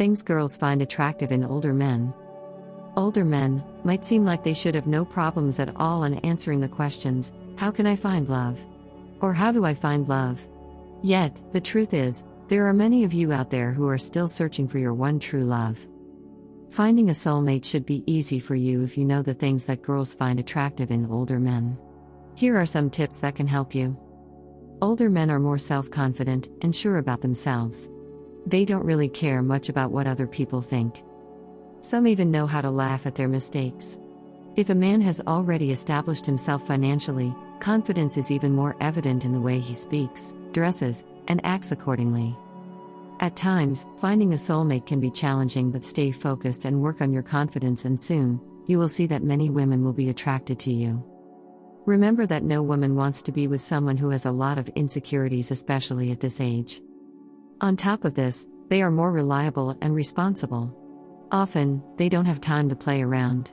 Things girls find attractive in older men. Older men might seem like they should have no problems at all in answering the questions, how can I find love? Or how do I find love? Yet, the truth is, there are many of you out there who are still searching for your one true love. Finding a soulmate should be easy for you if you know the things that girls find attractive in older men. Here are some tips that can help you. Older men are more self-confident and sure about themselves. They don't really care much about what other people think. Some even know how to laugh at their mistakes. If a man has already established himself financially, confidence is even more evident in the way he speaks, dresses, and acts accordingly. At times, finding a soulmate can be challenging, but stay focused and work on your confidence, and soon, you will see that many women will be attracted to you. Remember that no woman wants to be with someone who has a lot of insecurities, especially at this age. On top of this, they are more reliable and responsible. Often, they don't have time to play around.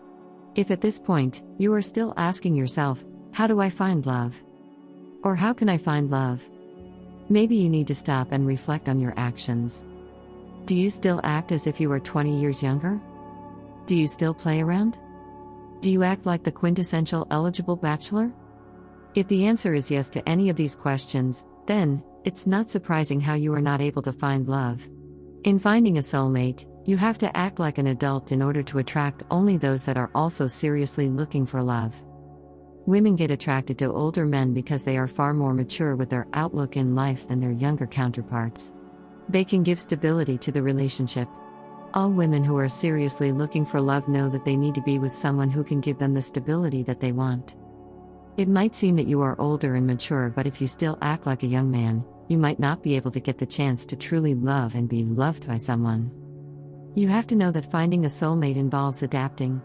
If at this point, you are still asking yourself, how do I find love? Or how can I find love? Maybe you need to stop and reflect on your actions. Do you still act as if you were 20 years younger? Do you still play around? Do you act like the quintessential eligible bachelor? If the answer is yes to any of these questions, then, it's not surprising how you are not able to find love. In finding a soulmate, you have to act like an adult in order to attract only those that are also seriously looking for love. Women get attracted to older men because they are far more mature with their outlook in life than their younger counterparts. They can give stability to the relationship. All women who are seriously looking for love know that they need to be with someone who can give them the stability that they want. It might seem that you are older and mature, but if you still act like a young man, you might not be able to get the chance to truly love and be loved by someone. You have to know that finding a soulmate involves adapting.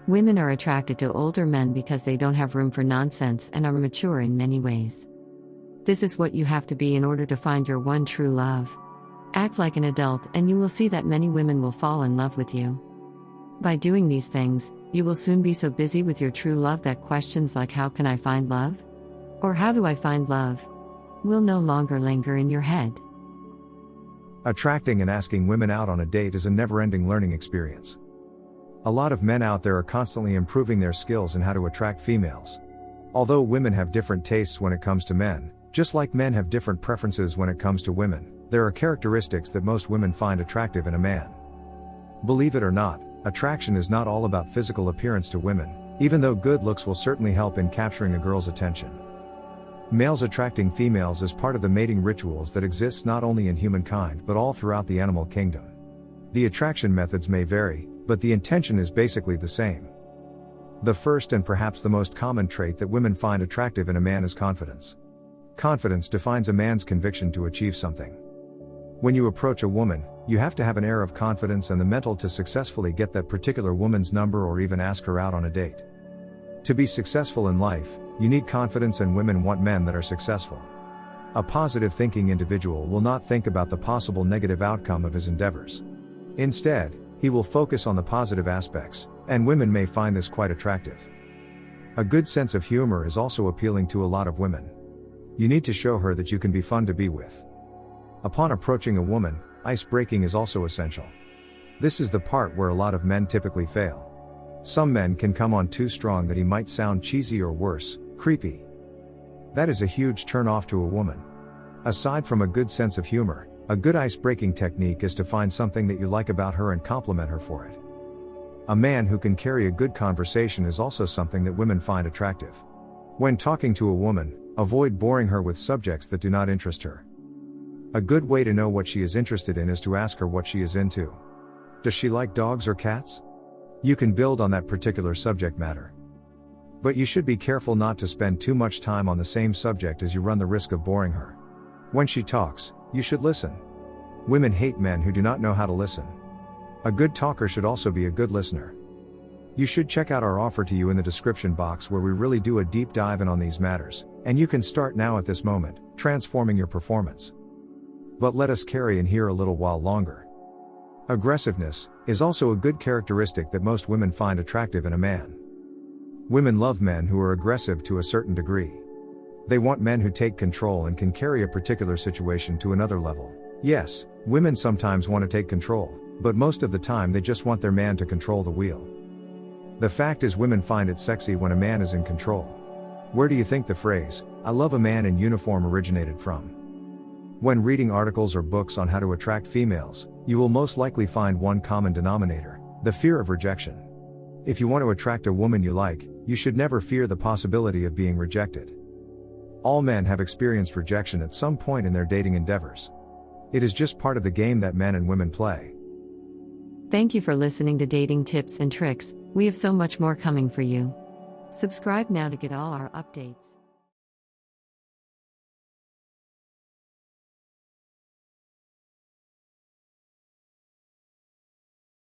Women are attracted to older men because they don't have room for nonsense and are mature in many ways. This is what you have to be in order to find your one true love. Act like an adult and you will see that many women will fall in love with you. By doing these things, you will soon be so busy with your true love that questions like how can I find love? Or how do I find love? Will no longer linger in your head. Attracting and asking women out on a date is a never-ending learning experience. A lot of men out there are constantly improving their skills in how to attract females. Although women have different tastes when it comes to men, just like men have different preferences when it comes to women, there are characteristics that most women find attractive in a man. Believe it or not, attraction is not all about physical appearance to women, even though good looks will certainly help in capturing a girl's attention. Males attracting females is part of the mating rituals that exists not only in humankind but all throughout the animal kingdom. The attraction methods may vary, but the intention is basically the same. The first and perhaps the most common trait that women find attractive in a man is confidence. Confidence defines a man's conviction to achieve something. When you approach a woman, you have to have an air of confidence and the mental to successfully get that particular woman's number or even ask her out on a date. To be successful in life, you need confidence, and women want men that are successful. A positive thinking individual will not think about the possible negative outcome of his endeavors. Instead, he will focus on the positive aspects, and women may find this quite attractive. A good sense of humor is also appealing to a lot of women. You need to show her that you can be fun to be with. Upon approaching a woman, ice-breaking is also essential. This is the part where a lot of men typically fail. Some men can come on too strong that he might sound cheesy or worse, creepy. That is a huge turn-off to a woman. Aside from a good sense of humor, a good ice-breaking technique is to find something that you like about her and compliment her for it. A man who can carry a good conversation is also something that women find attractive. When talking to a woman, avoid boring her with subjects that do not interest her. A good way to know what she is interested in is to ask her what she is into. Does she like dogs or cats? You can build on that particular subject matter. But you should be careful not to spend too much time on the same subject, as you run the risk of boring her. When she talks, you should listen. Women hate men who do not know how to listen. A good talker should also be a good listener. You should check out our offer to you in the description box, where we really do a deep dive in on these matters, and you can start now at this moment, transforming your performance. But let us carry in here a little while longer. Aggressiveness is also a good characteristic that most women find attractive in a man. Women love men who are aggressive to a certain degree. They want men who take control and can carry a particular situation to another level. Yes, women sometimes want to take control, but most of the time they just want their man to control the wheel. The fact is, women find it sexy when a man is in control. Where do you think the phrase, "I love a man in uniform" originated from? When reading articles or books on how to attract females, you will most likely find one common denominator: the fear of rejection. If you want to attract a woman you like, you should never fear the possibility of being rejected. All men have experienced rejection at some point in their dating endeavors. It is just part of the game that men and women play. Thank you for listening to Dating Tips and Tricks. We have so much more coming for you. Subscribe now to get all our updates.